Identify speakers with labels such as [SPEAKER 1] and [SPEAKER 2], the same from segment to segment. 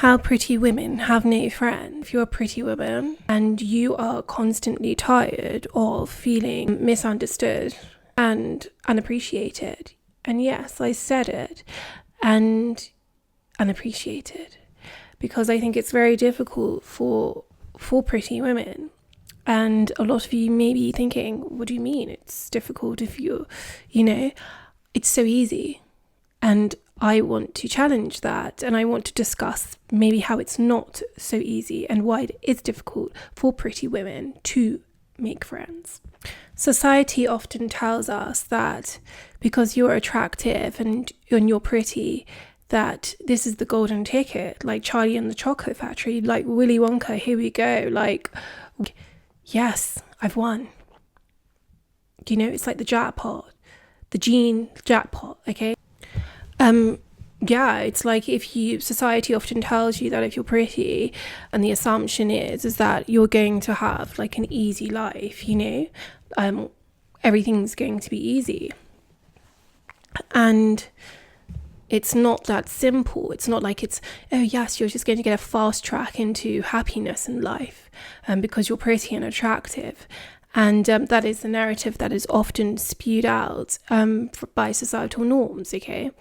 [SPEAKER 1] how pretty women have no friends. If you're a pretty woman and you are constantly tired of feeling misunderstood and unappreciated, and yes, I said it, and unappreciated, because I think it's very difficult for pretty women. And a lot of you may be thinking, what do you mean it's difficult if it's so easy? And I want to challenge that, and I want to discuss maybe how it's not so easy and why it is difficult for pretty women to make friends. Society often tells us that because you're attractive and you're pretty, that this is the golden ticket, like Charlie and the Chocolate Factory, like Willy Wonka, here we go, like, yes, I've won. It's like the jackpot, the gene jackpot, okay? It's like society often tells you that if you're pretty, and the assumption is that you're going to have like an easy life, everything's going to be easy. And it's not that simple. It's not like it's, oh yes, you're just going to get a fast track into happiness in life because you're pretty and attractive. And that is the narrative that is often spewed out by societal norms, okay?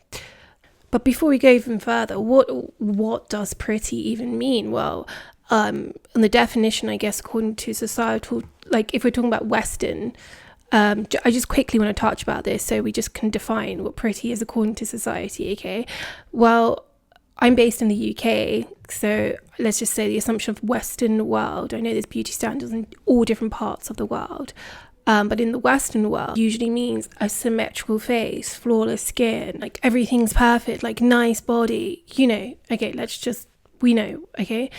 [SPEAKER 1] But before we go even further, what does pretty even mean? Well, the definition, I guess, according to societal, like if we're talking about Western, I just quickly want to touch about this so we just can define what pretty is according to society, okay? Well, I'm based in the UK, so let's just say the assumption of Western world. I know there's beauty standards in all different parts of the world, but in the Western world, usually means a symmetrical face, flawless skin, like everything's perfect, like nice body, okay, we know, okay?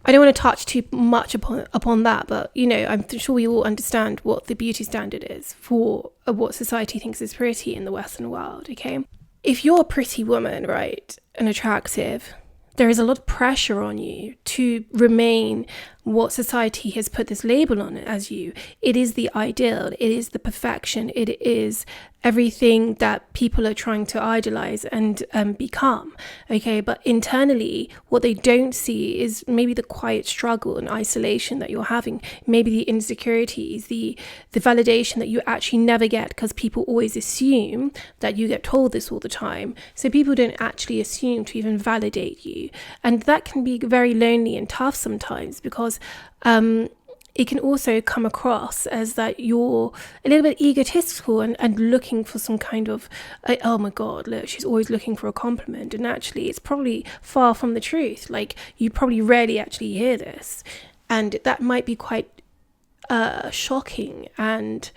[SPEAKER 1] I don't want to touch too much upon that, but, I'm sure we all understand what the beauty standard is for what society thinks is pretty in the Western world, okay? If you're a pretty woman, right, and attractive, there is a lot of pressure on you to remain what society has put this label on it as you. It is the ideal, it is the perfection, it is everything that people are trying to idolize and become, okay? But internally, what they don't see is maybe the quiet struggle and isolation that you're having, maybe the insecurities, the validation that you actually never get because people always assume that you get told this all the time. So people don't actually assume to even validate you. And that can be very lonely and tough sometimes because it can also come across as that you're a little bit egotistical and looking for some kind of, oh my God, look, she's always looking for a compliment. And actually, it's probably far from the truth. Like, you probably rarely actually hear this. And that might be quite shocking and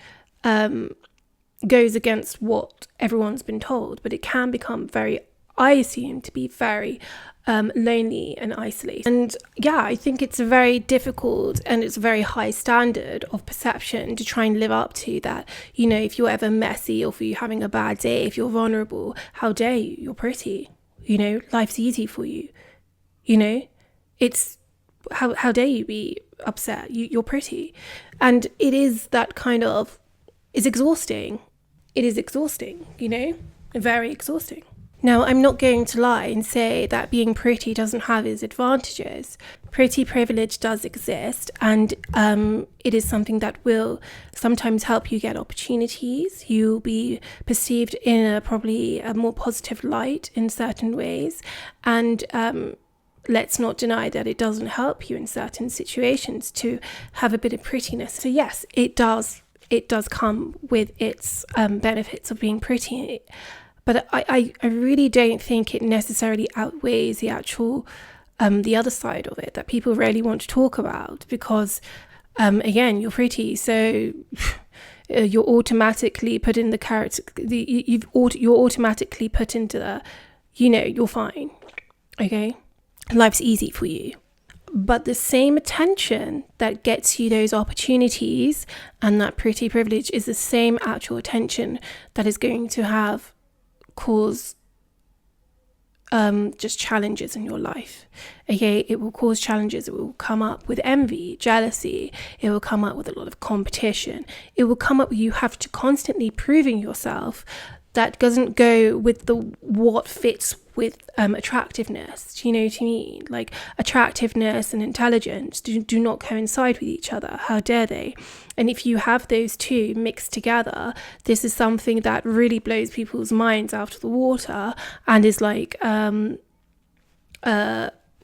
[SPEAKER 1] goes against what everyone's been told. But it can become I assume to be very lonely and isolated. And yeah, I think it's a very difficult and it's a very high standard of perception to try and live up to that. If you're ever messy or if you're having a bad day, if you're vulnerable, how dare you? You're pretty. Life's easy for you. It's how dare you be upset? You're pretty. And it is that kind of, it's exhausting. It is exhausting, very exhausting. Now, I'm not going to lie and say that being pretty doesn't have its advantages. Pretty privilege does exist, and it is something that will sometimes help you get opportunities. You'll be perceived in probably a more positive light in certain ways, and let's not deny that it doesn't help you in certain situations to have a bit of prettiness. So yes, it does come with its benefits of being pretty. But I really don't think it necessarily outweighs the actual, the other side of it that people really want to talk about because, again, you're pretty, so you're automatically put in the character, you're automatically put into the, you're fine, okay? Life's easy for you. But the same attention that gets you those opportunities and that pretty privilege is the same actual attention that is going to cause just challenges in your life. Okay, it will cause challenges. It will come up with envy, jealousy. It will come up with a lot of competition. It will come up with you have to constantly proving yourself. That doesn't go with what fits with attractiveness. Do you know what I mean? Like, attractiveness and intelligence do not coincide with each other. How dare they? And if you have those two mixed together, this is something that really blows people's minds out of the water and is like,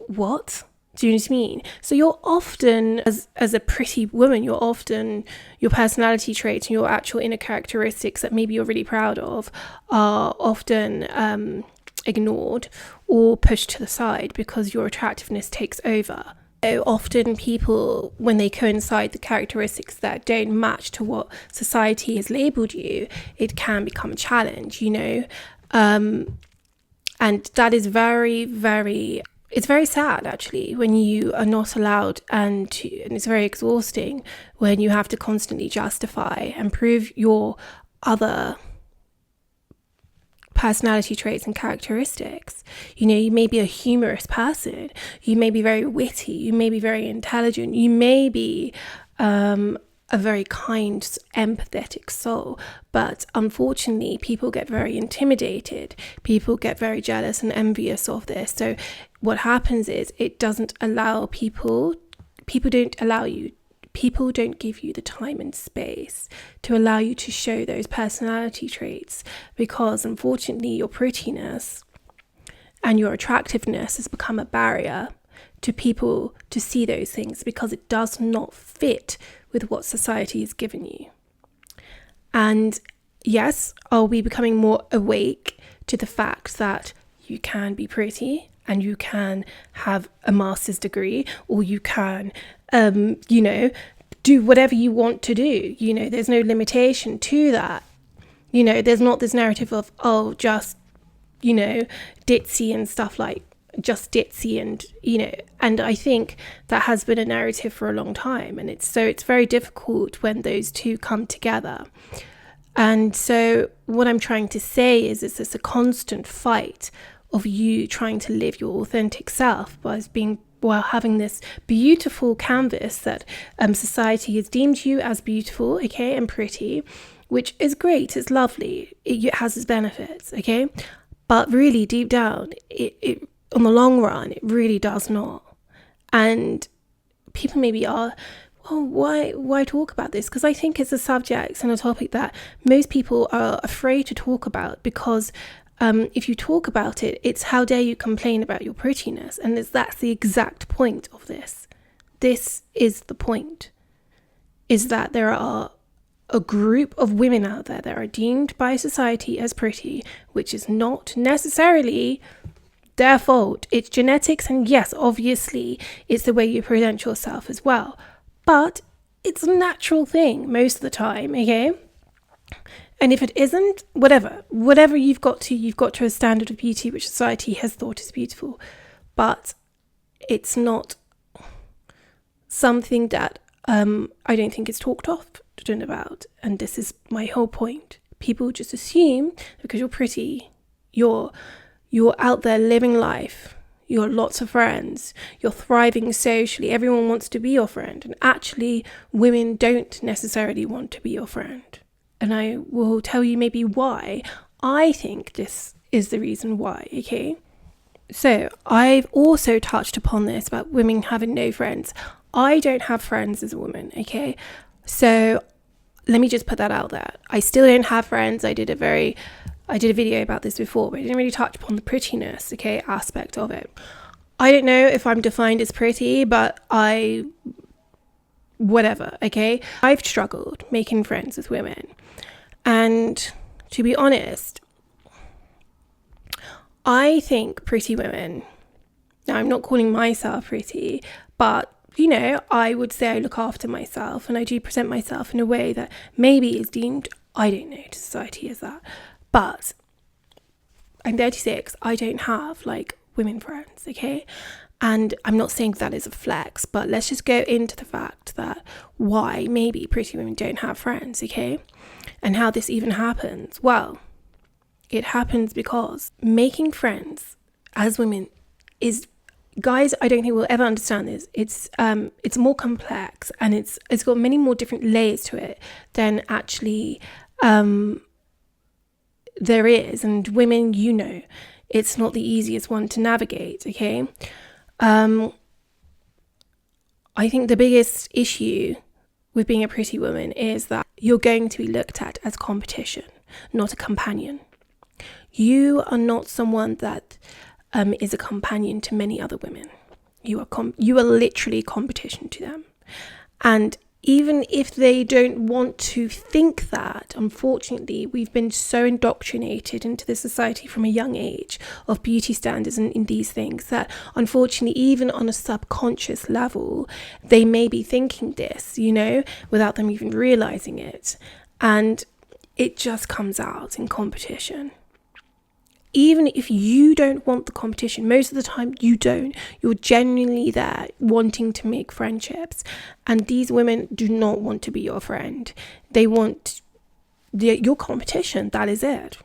[SPEAKER 1] what? Do you know what I mean? So you're often, as a pretty woman, you're often, your personality traits and your actual inner characteristics that maybe you're really proud of are often ignored or pushed to the side because your attractiveness takes over. So often people, when they coincide the characteristics that don't match to what society has labelled you, it can become a challenge, you know? And that is very, very... It's very sad, actually, when you are not allowed, and it's very exhausting when you have to constantly justify and prove your other personality traits and characteristics. You know, you may be a humorous person, you may be very witty, you may be very intelligent, you may be a very kind, empathetic soul, but unfortunately people get very intimidated, people get very jealous and envious of this. So what happens is it doesn't allow people don't give you the time and space to allow you to show those personality traits, because unfortunately your prettiness and your attractiveness has become a barrier to people to see those things, because it does not fit with what society has given you. And yes, are we becoming more awake to the fact that you can be pretty and you can have a master's degree, or you can, do whatever you want to do? You know, there's no limitation to that. You know, there's not this narrative of, just, ditzy and stuff like just ditzy and I think that has been a narrative for a long time, and it's very difficult when those two come together. And so what I'm trying to say is it's a constant fight of you trying to live your authentic self while having this beautiful canvas that society has deemed you as beautiful, okay, and pretty, which is great, it's lovely, it has its benefits, okay, but really deep down it on the long run, it really does not. And people maybe are, why talk about this? Because I think it's a subject and a topic that most people are afraid to talk about, because if you talk about it, it's how dare you complain about your prettiness. And that's the exact point of this. This is the point, is that there are a group of women out there that are deemed by society as pretty, which is not necessarily their fault. It's genetics, and yes, obviously it's the way you present yourself as well, but it's a natural thing most of the time, okay? And if it isn't, whatever you've got to a standard of beauty which society has thought is beautiful, but it's not something that I don't think is talked often about. And this is my whole point. People just assume because you're pretty, you're out there living life, you're lots of friends, you're thriving socially, everyone wants to be your friend. And actually, women don't necessarily want to be your friend. And I will tell you maybe why I think this is the reason why, okay? So I've also touched upon this about women having no friends. I don't have friends as a woman, okay? So let me just put that out there. I still don't have friends. I did a video about this before, but I didn't really touch upon the prettiness, okay, aspect of it. I don't know if I'm defined as pretty, but whatever, okay? I've struggled making friends with women. And to be honest, I think pretty women, now I'm not calling myself pretty, but I would say I look after myself and I do present myself in a way that maybe is deemed, I don't know, to society as that. But I'm 36, I don't have women friends, okay? And I'm not saying that is a flex, but let's just go into the fact that why maybe pretty women don't have friends, okay? And how this even happens. Well, it happens because making friends as women is, guys, I don't think we'll ever understand this. It's more complex, and it's got many more different layers to it than actually there is. And women, it's not the easiest one to navigate, okay? I think the biggest issue with being a pretty woman is that you're going to be looked at as competition, not a companion. You are not someone that is a companion to many other women. You are literally competition to them. And even if they don't want to think that, unfortunately, we've been so indoctrinated into the society from a young age of beauty standards and in these things that, unfortunately, even on a subconscious level, they may be thinking this, without them even realizing it. And it just comes out in competition. Even if you don't want the competition, most of the time you don't. You're genuinely there wanting to make friendships. And these women do not want to be your friend. They want your competition. That is it.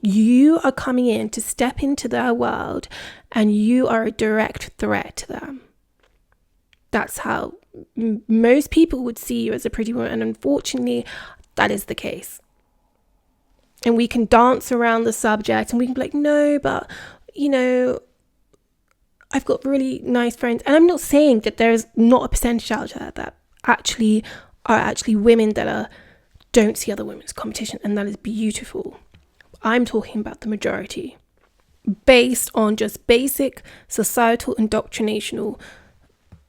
[SPEAKER 1] You are coming in to step into their world and you are a direct threat to them. That's how most people would see you as a pretty woman. And unfortunately, that is the case. And we can dance around the subject and we can be like, no, but, I've got really nice friends. And I'm not saying that there's not a percentage out there that are actually women that don't see other women as competition. And that is beautiful. I'm talking about the majority based on just basic societal indoctrinational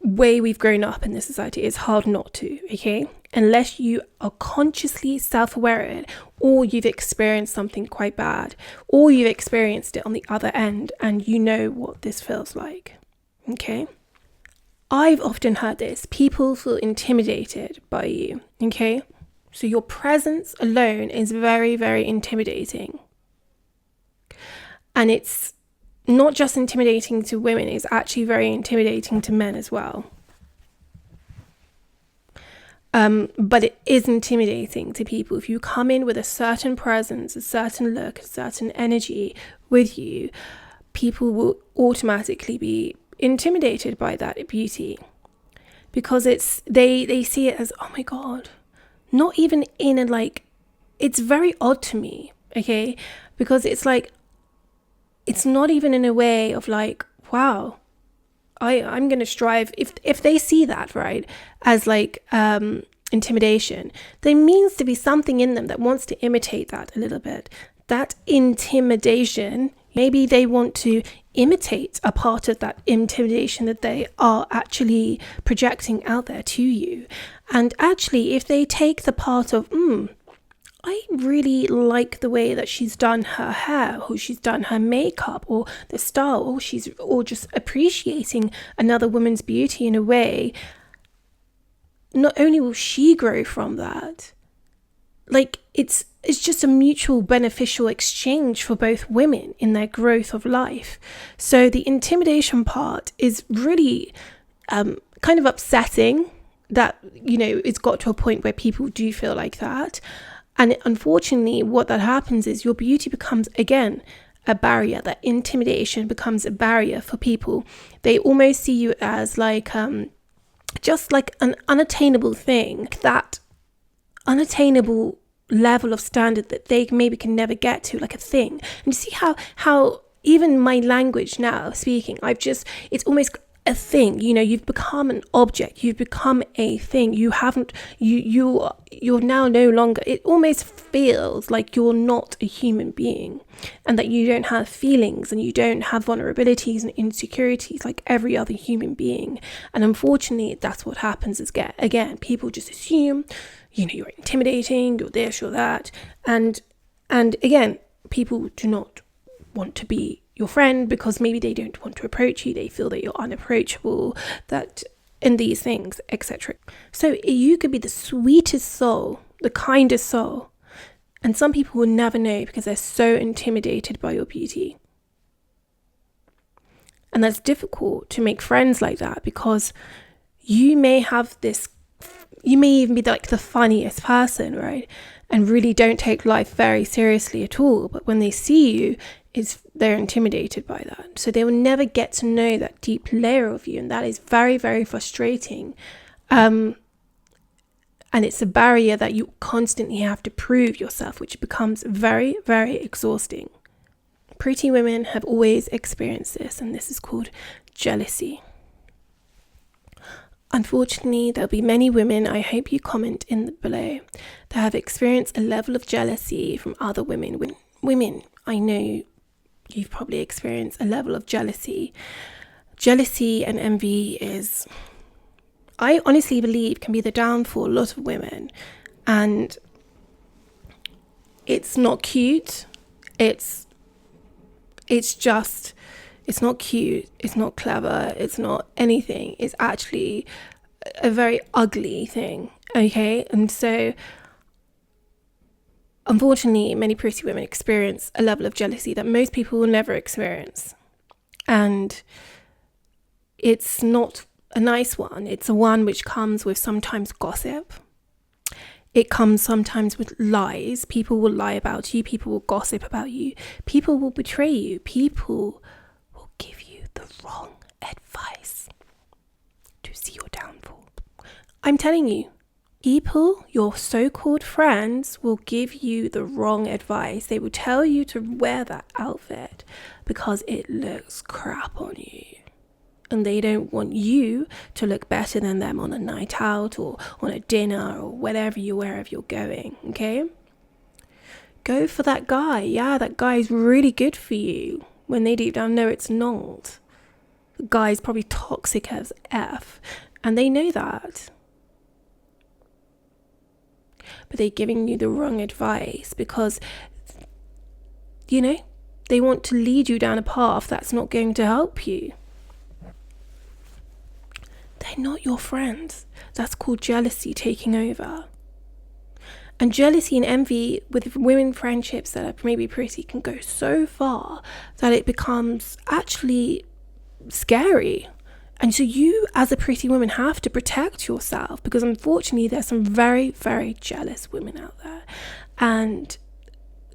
[SPEAKER 1] way we've grown up in this society. It's hard not to, okay? Unless you are consciously self-aware of it, or you've experienced something quite bad, or you've experienced it on the other end and you know what this feels like, okay? I've often heard this. People feel intimidated by you, okay? So your presence alone is very, very intimidating. And it's not just intimidating to women, it's actually very intimidating to men as well. But it is intimidating to people. If you come in with a certain presence, a certain look, a certain energy with you, people will automatically be intimidated by that beauty. Because they see it as, oh my God, not even in a it's very odd to me, okay? Because it's it's not even in a way of wow, I'm going to strive. If they see that, right, as intimidation, there means to be something in them that wants to imitate that a little bit. That intimidation, maybe they want to imitate a part of that intimidation that they are actually projecting out there to you. And actually, if they take the part of, I really like the way that she's done her hair, or she's done her makeup, or the style, or just appreciating another woman's beauty in a way, not only will she grow from that, it's just a mutual beneficial exchange for both women in their growth of life. So the intimidation part is really kind of upsetting that, it's got to a point where people do feel like that. And unfortunately, what that happens is your beauty becomes, again, a barrier. That intimidation becomes a barrier for people. They almost see you as just an unattainable thing, that unattainable level of standard that they maybe can never get to, like a thing. And you see how even my language now speaking, it's almost a thing. You've become an object, you've become a thing. You're now no longer, it almost feels like you're not a human being, and that you don't have feelings and you don't have vulnerabilities and insecurities like every other human being. And unfortunately, that's what happens is, again, people just assume, you're intimidating, you're this, you're that. And again, people do not want to be your friend because maybe they don't want to approach you. They feel that you're unapproachable, that in these things, etc. So you could be the sweetest soul, the kindest soul, and some people will never know because they're so intimidated by your beauty. And that's difficult to make friends like that, because you may even be the funniest person, right? And really don't take life very seriously at all. But when they see you, they're intimidated by that. So they will never get to know that deep layer of you. And that is very, very frustrating. And it's a barrier that you constantly have to prove yourself, which becomes very, very exhausting. Pretty women have always experienced this, and this is called jealousy. Unfortunately, there'll be many women, I hope you comment in below, that have experienced a level of jealousy from other women. Women, I know you've probably experienced a level of jealousy. Jealousy and envy is, I honestly believe, can be the downfall of a lot of women. And it's not cute. It's not cute, it's not clever, it's not anything. It's actually a very ugly thing, okay? And so, unfortunately, many pretty women experience a level of jealousy that most people will never experience. And it's not a nice one. It's a one which comes with sometimes gossip. It comes sometimes with lies. People will lie about you. People will gossip about you. People will betray you. People will give you the wrong advice to see your downfall. I'm telling you, people, your so-called friends, will give you the wrong advice. They will tell you to wear that outfit because it looks crap on you. And they don't want you to look better than them on a night out or on a dinner or wherever you're going, okay? Go for that guy. Yeah, that guy is really good for you, when they deep down know it's not. The guy's probably toxic as F, and they know that. But they're giving you the wrong advice because, they want to lead you down a path that's not going to help you. They're not your friends. That's called jealousy taking over. And jealousy and envy with women friendships that are maybe pretty can go so far that it becomes actually scary. And so you, as a pretty woman, have to protect yourself, because unfortunately there's some very, very jealous women out there. And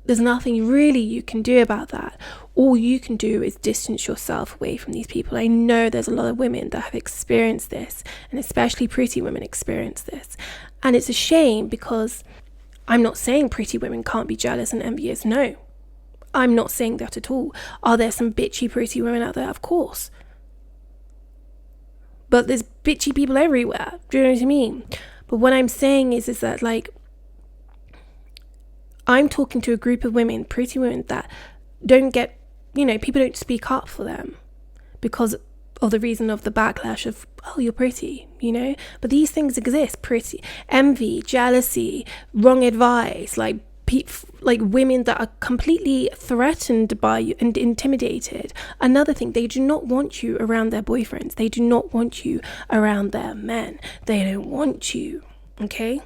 [SPEAKER 1] there's nothing really you can do about that. All you can do is distance yourself away from these people. I know there's a lot of women that have experienced this, and especially pretty women experience this. And it's a shame, because I'm not saying pretty women can't be jealous and envious. No, I'm not saying that at all. Are there some bitchy pretty women out there? Of course. But there's bitchy people everywhere. Do you know what I mean? But what I'm saying is that, like, I'm talking to a group of women, pretty women, that don't get, people don't speak up for them because of the reason of the backlash of, oh, you're pretty, But these things exist, pretty, envy, jealousy, wrong advice, like women that are completely threatened by you and intimidated. Another thing, they do not want you around their boyfriends. They do not want you around their men. They don't want you, okay?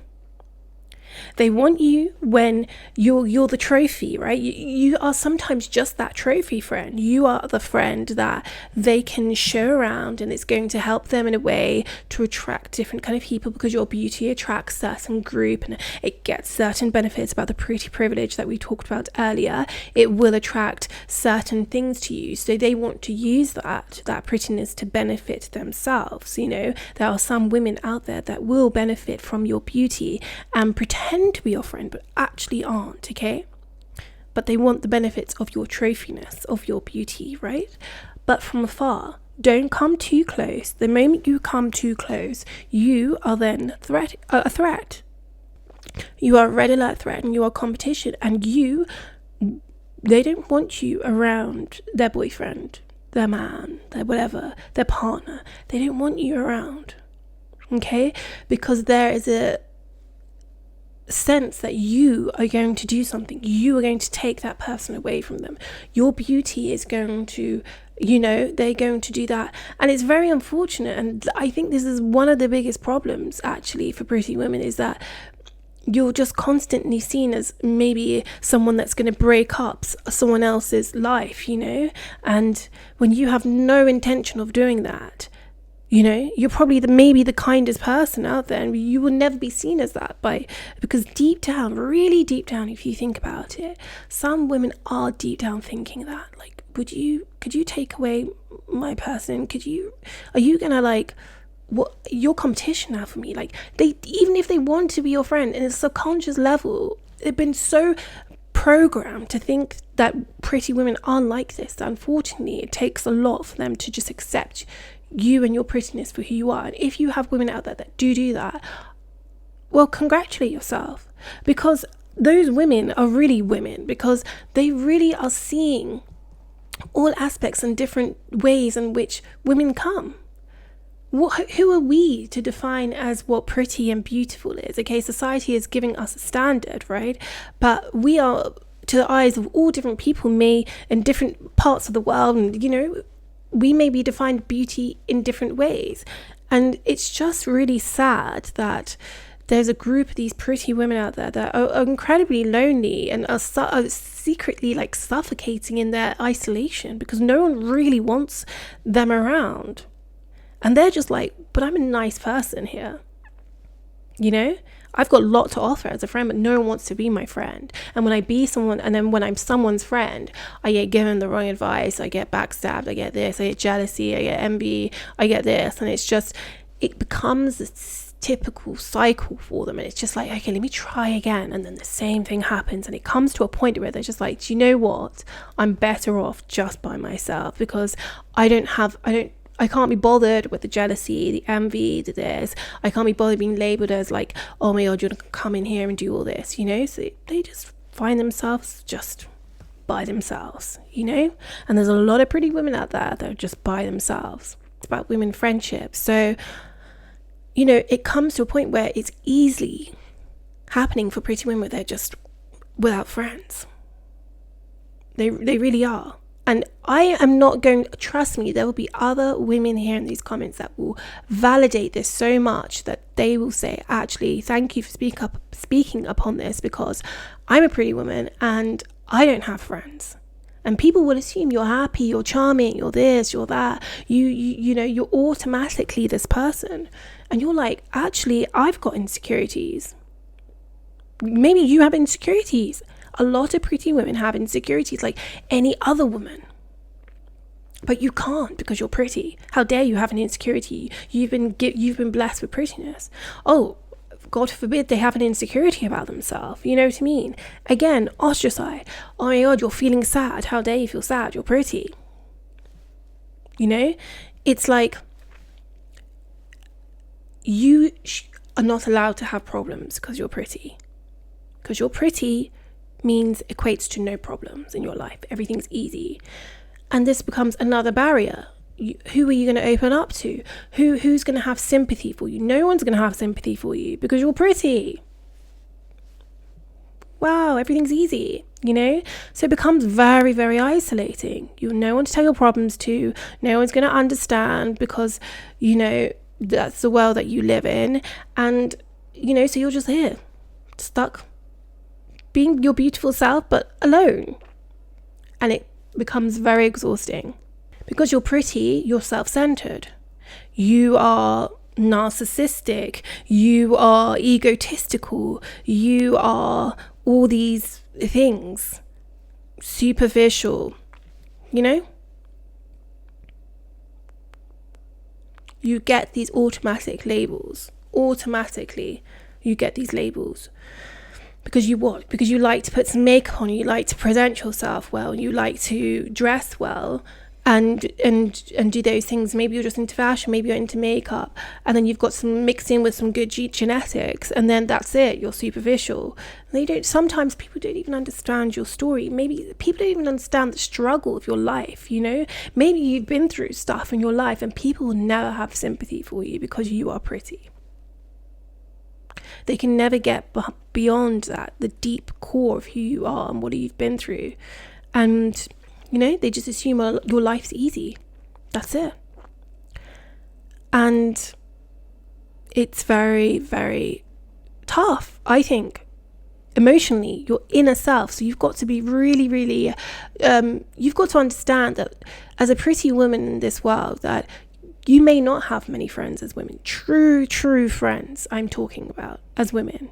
[SPEAKER 1] They want you when you're the trophy, right? You are sometimes just that trophy friend. You are the friend that they can show around, and it's going to help them in a way to attract different kind of people, because your beauty attracts certain group and it gets certain benefits about the pretty privilege that we talked about earlier. It will attract certain things to you. So they want to use that prettiness to benefit themselves. There are some women out there that will benefit from your beauty and pretend to be your friend but actually aren't, okay? But they want the benefits of your trophiness, of your beauty, right? But from afar. Don't come too close. The moment you come too close, you are then a threat. You are a red alert threat, and you are competition, and they don't want you around their boyfriend, their man, their whatever, their partner. They don't want you around, okay? Because there is a sense that you are going to do something. You are going to take that person away from them. Your beauty is going to, they're going to do that. And it's very unfortunate. And I think this is one of the biggest problems actually for pretty women, is that you're just constantly seen as maybe someone that's going to break up someone else's life, and when you have no intention of doing that, you're probably maybe the kindest person out there, and you will never be seen as that because deep down, really deep down, if you think about it, some women are deep down thinking that, like, could you take away my person? Are you gonna what your competition now for me? Like, they, even if they want to be your friend in a subconscious level, they've been so programmed to think that pretty women are like this. That unfortunately, it takes a lot for them to just accept you and your prettiness for who you are. And if you have women out there that do that, well, congratulate yourself, because those women are really women, because they really are seeing all aspects and different ways in which women come. Who are we to define as what pretty and beautiful is? Okay, society is giving us a standard, right? But we are, to the eyes of all different people, may in different parts of the world, and we may be defined beauty in different ways. And it's just really sad that there's a group of these pretty women out there that are incredibly lonely and are secretly like suffocating in their isolation because no one really wants them around. And they're just like, but I'm a nice person here. I've got a lot to offer as a friend, but no one wants to be my friend. And when I be someone, and then when I'm someone's friend, I get given the wrong advice, I get backstabbed, I get this, I get jealousy, I get envy, I get this. And it becomes this typical cycle for them. And it's just like, okay, let me try again. And then the same thing happens. And it comes to a point where they're just like, do you know what? I'm better off just by myself, because I can't be bothered with the jealousy, the envy, the this. I can't be bothered being labelled as like, oh my God, you're going to come in here and do all this, So they just find themselves just by themselves, And there's a lot of pretty women out there that are just by themselves. It's about women friendship. So, it comes to a point where it's easily happening for pretty women where they're just without friends. They really are. And I am not going, trust me, there will be other women here in these comments that will validate this so much that they will say, actually, thank you for speaking upon this, because I'm a pretty woman and I don't have friends. And people will assume you're happy, you're charming, you're this, you're that. You're automatically this person. And you're like, actually, I've got insecurities. Maybe you have insecurities. A lot of pretty women have insecurities like any other woman. But you can't, because you're pretty. How dare you have an insecurity? You've been blessed with prettiness. Oh, God forbid they have an insecurity about themselves. You know what I mean? Again, ostracized. Oh my God, you're feeling sad. How dare you feel sad? You're pretty. It's like you are not allowed to have problems because you're pretty. Because you're pretty means equates to no problems in your life. Everything's easy. And this becomes another barrier. Who are you going to open up to? Who's going to have sympathy for you? No one's going to have sympathy for you because you're pretty. Wow, everything's easy, So it becomes very, very isolating. You have no one to tell your problems to. No one's going to understand because, that's the world that you live in. And, so you're just here, stuck, being your beautiful self, but alone. And it becomes very exhausting. Because you're pretty, you're self-centered. You are narcissistic. You are egotistical. You are all these things. Superficial. You get these automatic labels. Automatically, you get these labels. Because you what? Because you like to put some makeup on, you like to present yourself well, you like to dress well and do those things. Maybe you're just into fashion, maybe you're into makeup, and then you've got some mixing with some good genetics, and then that's it, you're superficial. Sometimes people don't even understand your story. Maybe people don't even understand the struggle of your life, Maybe you've been through stuff in your life and people will never have sympathy for you because you are pretty. They can never get beyond that, the deep core of who you are and what you've been through. And, they just assume your life's easy. That's it. And it's very, very tough, I think, emotionally, your inner self. So you've got to be really, really, you've got to understand that as a pretty woman in this world, that you may not have many friends as women. True friends I'm talking about as women.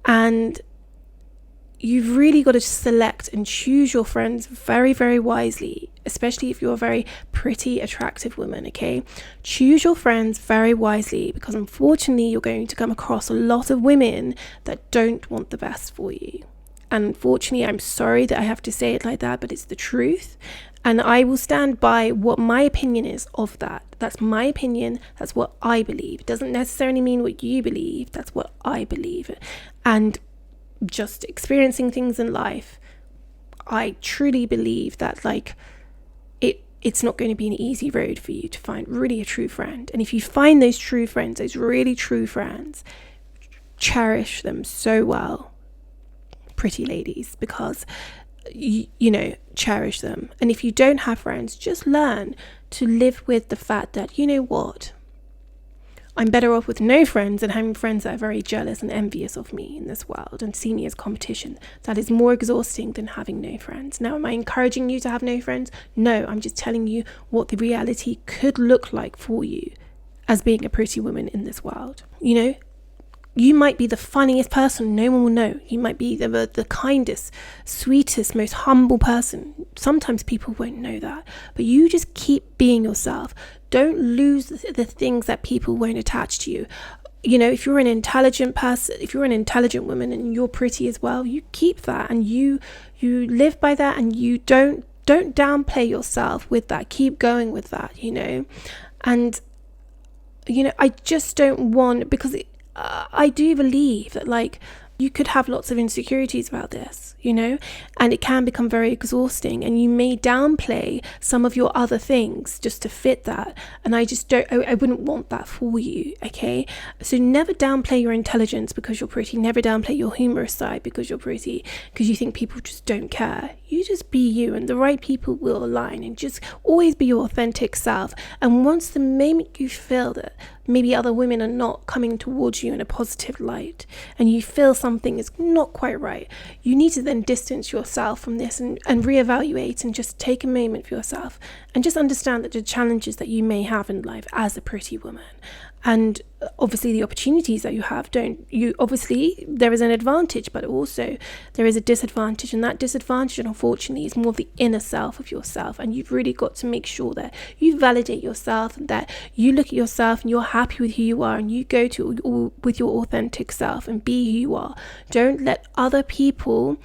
[SPEAKER 1] And you've really got to select and choose your friends very, very wisely, especially if you're a very pretty, attractive woman, okay? Choose your friends very wisely, because unfortunately you're going to come across a lot of women that don't want the best for you. And unfortunately, I'm sorry that I have to say it like that, but it's the truth. And I will stand by what my opinion is of that. That's my opinion. That's what I believe. It doesn't necessarily mean what you believe. That's what I believe. And just experiencing things in life, I truly believe that it's not going to be an easy road for you to find really a true friend. And if you find those true friends, those really true friends, cherish them so well, pretty ladies, because cherish them. And if you don't have friends, just learn to live with the fact that, you know what, I'm better off with no friends than having friends that are very jealous and envious of me in this world and see me as competition. That is more exhausting than having no friends. Now, am I encouraging you to have no friends? No, I'm just telling you what the reality could look like for you as being a pretty woman in this world. You might be the funniest person no one will know. You might be the kindest, sweetest, most humble person. Sometimes people won't know that. But you just keep being yourself. Don't lose the things that people won't attach to you. If you're an intelligent person, if you're an intelligent woman and you're pretty as well, you keep that and you live by that, and you don't downplay yourself with that. Keep going with that, And, I just don't want, because I do believe that you could have lots of insecurities about this, and it can become very exhausting, and you may downplay some of your other things just to fit that. And I wouldn't want that for you. Okay. So never downplay your intelligence because you're pretty. Never downplay your humorous side because you're pretty, because you think people just don't care. You just be you, and the right people will align, and just always be your authentic self. And once the moment you feel that maybe other women are not coming towards you in a positive light, and you feel something is not quite right, you need to then distance yourself from this and reevaluate, and just take a moment for yourself and just understand that the challenges that you may have in life as a pretty woman, and obviously the opportunities that you have, obviously there is an advantage, but also there is a disadvantage, and that disadvantage, unfortunately, is more of the inner self of yourself. And you've really got to make sure that you validate yourself, and that you look at yourself and you're happy with who you are, and you go with your authentic self and be who you are. Don't let other people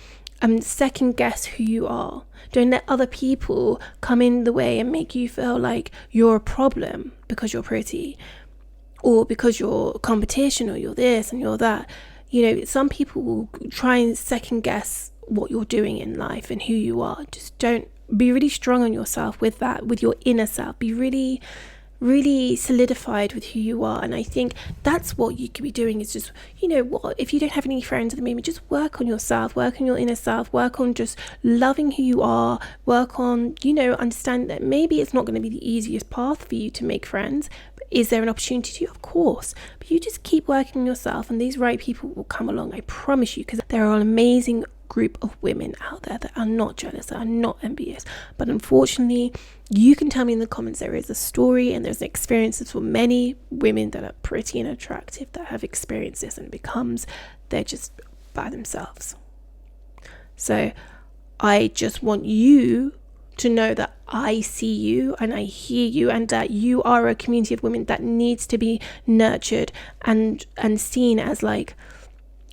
[SPEAKER 1] second guess who you are. Don't let other people come in the way and make you feel like you're a problem because you're pretty, or because you're competition, or you're this and you're that. Some people will try and second guess what you're doing in life and who you are. Just don't be really strong on yourself with that, with your inner self. Be really, really solidified with who you are. And I think that's what you could be doing, is just, if you don't have any friends at the moment, just work on yourself, work on your inner self, work on just loving who you are, work on, understand that maybe it's not going to be the easiest path for you to make friends. Is there an opportunity to? Of course. But you just keep working on yourself, and these right people will come along, I promise you, because there are an amazing group of women out there that are not jealous, that are not envious. But unfortunately, you can tell me in the comments, there is a story and there's experiences for many women that are pretty and attractive that have experienced this, and they're just by themselves. So I just want you to know that I see you and I hear you, and that you are a community of women that needs to be nurtured and seen as like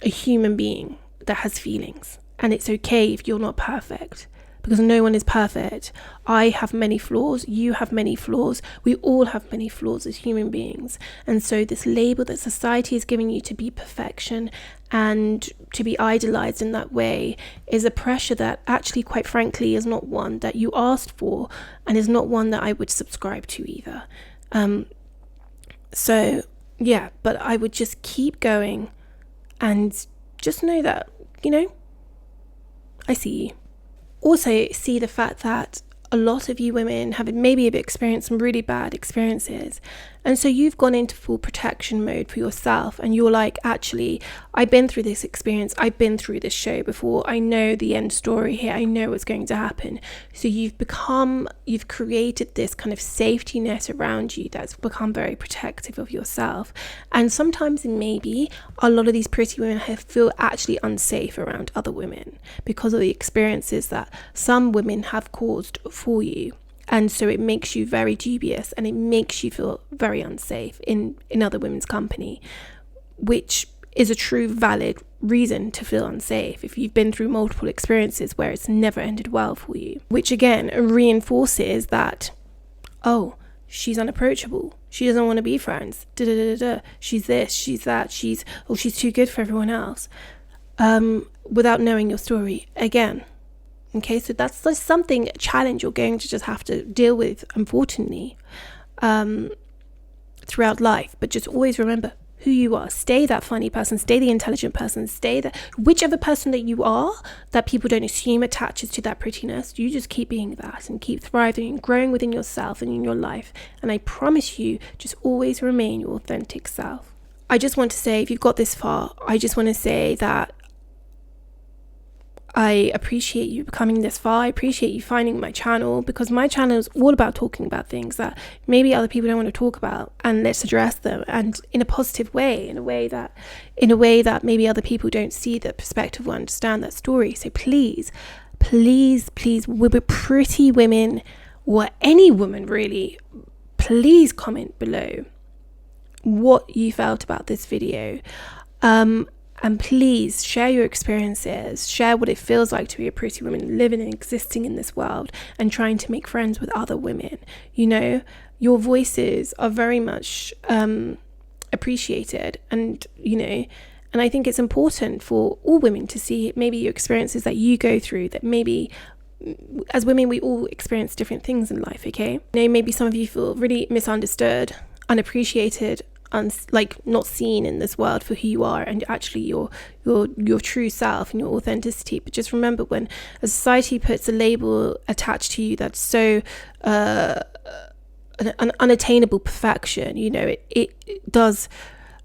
[SPEAKER 1] a human being that has feelings. And it's okay if you're not perfect, because no one is perfect. I have many flaws, you have many flaws, we all have many flaws as human beings. And so this label that society is giving you to be perfection and to be idolized in that way is a pressure that actually, quite frankly, is not one that you asked for, and is not one that I would subscribe to either. So yeah, but I would just keep going and just know that, I see you. Also see the fact that a lot of you women have maybe experienced some really bad experiences, and so you've gone into full protection mode for yourself, and you're like, actually, I've been through this experience, I've been through this show before, I know the end story here, I know what's going to happen. So you've created this kind of safety net around you that's become very protective of yourself. And sometimes maybe a lot of these pretty women feel actually unsafe around other women because of the experiences that some women have caused for you. And so it makes you very dubious, and it makes you feel very unsafe in other women's company, which is a true valid reason to feel unsafe if you've been through multiple experiences where it's never ended well for you, which again reinforces that, oh, she's unapproachable, she doesn't want to be friends, she's this, she's that, she's too good for everyone else, without knowing your story again. Okay, so that's just something, a challenge you're going to just have to deal with, unfortunately, throughout life. But just always remember who you are. Stay that funny person, stay the intelligent person, stay that whichever person that you are, that people don't assume attaches to that prettiness. You just keep being that and keep thriving and growing within yourself and in your life. And I promise you, just always remain your authentic self. I just want to say, if you've got this far, I just want to say that I appreciate you coming this far. I appreciate you finding my channel, because my channel is all about talking about things that maybe other people don't want to talk about, and let's address them, and in a positive way, in a way that maybe other people don't see the perspective or understand that story. So please, we're pretty women, or any woman really, please comment below what you felt about this video. And please share your experiences, share what it feels like to be a pretty woman living and existing in this world and trying to make friends with other women. You know, your voices are very much appreciated, and, you know, and I think it's important for all women to see maybe your experiences that you go through, that maybe as women, we all experience different things in life, okay? You know, maybe some of you feel really misunderstood, unappreciated, like not seen in this world for who you are and actually your true self and your authenticity. But just remember, when a society puts a label attached to you that's so an unattainable perfection, you know, it does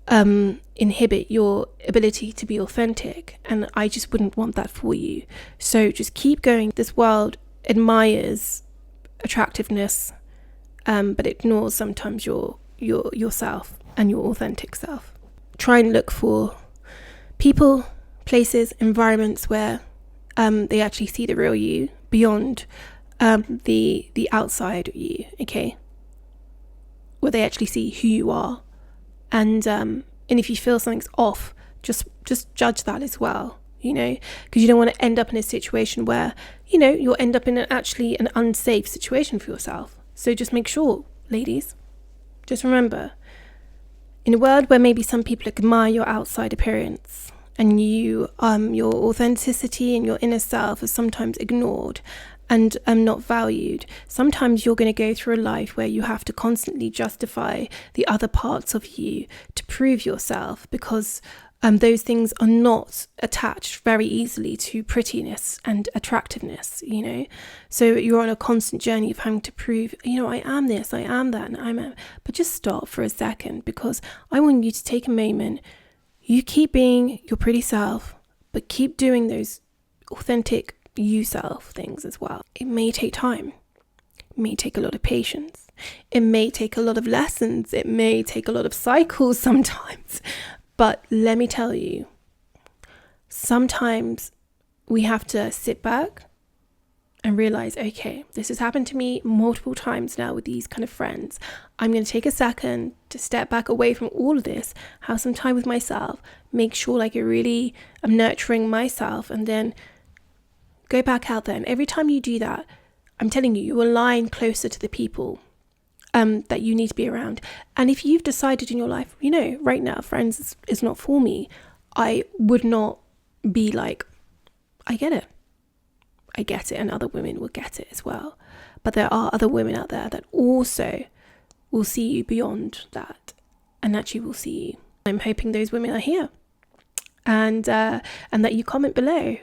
[SPEAKER 1] inhibit your ability to be authentic, and I just wouldn't want that for you. So just keep going. This world admires attractiveness, but ignores sometimes yourself and your authentic self. Try and look for people, places, environments where they actually see the real you beyond the outside you, okay? Where they actually see who you are, and if you feel something's off, just judge that as well, you know, because you don't want to end up in a situation where, you know, you'll end up in an unsafe situation for yourself. So just make sure, ladies, just remember, in a world where maybe some people admire your outside appearance and your authenticity and your inner self is sometimes ignored and not valued, sometimes you're going to go through a life where you have to constantly justify the other parts of you to prove yourself, because those things are not attached very easily to prettiness and attractiveness, you know. So you're on a constant journey of having to prove, you know, I am this, I am that, and but just stop for a second, because I want you to take a moment. You keep being your pretty self, but keep doing those authentic you self things as well. It may take time. It may take a lot of patience. It may take a lot of lessons. It may take a lot of cycles sometimes. But let me tell you, sometimes we have to sit back and realize, okay, this has happened to me multiple times now with these kind of friends. I'm going to take a second to step back away from all of this, have some time with myself, make sure like I really am nurturing myself, and then go back out there. And every time you do that, I'm telling you, you align closer to the people that you need to be around. And if you've decided in your life, you know, right now, friends is not for me, I would not be like, I get it, and other women will get it as well. But there are other women out there that also will see you beyond that, and actually will see you. I'm hoping those women are here, and that you comment below.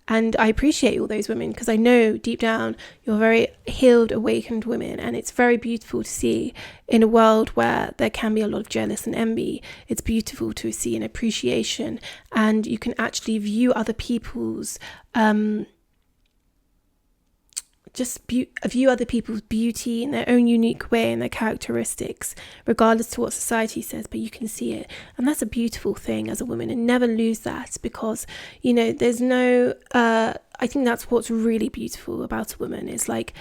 [SPEAKER 1] And I appreciate all those women, because I know deep down you're very healed, awakened women, and it's very beautiful to see in a world where there can be a lot of jealous and envy. It's beautiful to see an appreciation, and you can actually view other people's view other people's beauty in their own unique way and their characteristics, regardless to what society says, but you can see it. And that's a beautiful thing as a woman, and never lose that, because, you know, there's no, I think that's what's really beautiful about a woman, is like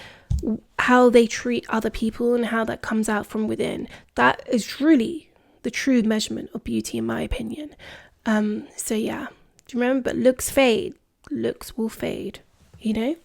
[SPEAKER 1] how they treat other people and how that comes out from within. That is truly the true measurement of beauty, in my opinion. So yeah, remember, looks fade, looks will fade, you know,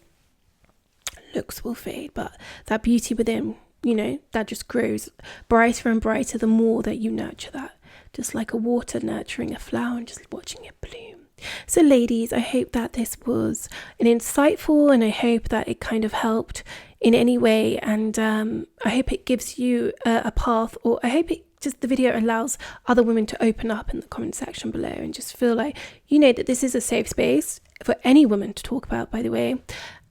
[SPEAKER 1] looks will fade, but that beauty within, you know, that just grows brighter and brighter the more that you nurture that, just like a water nurturing a flower and just watching it bloom. So ladies, I hope that this was an insightful, and I hope that it kind of helped in any way, and I hope it gives you a path, or I hope it just, the video allows other women to open up in the comment section below and just feel like, you know, that this is a safe space for any woman to talk about, by the way.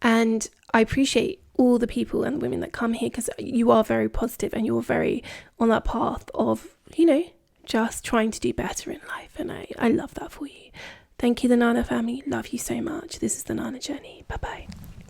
[SPEAKER 1] And I appreciate all the people and women that come here, because you are very positive and you're very on that path of, you know, just trying to do better in life, and I love that for you. Thank you, the Nana family. Love you so much. This is the Nana Journey. Bye bye.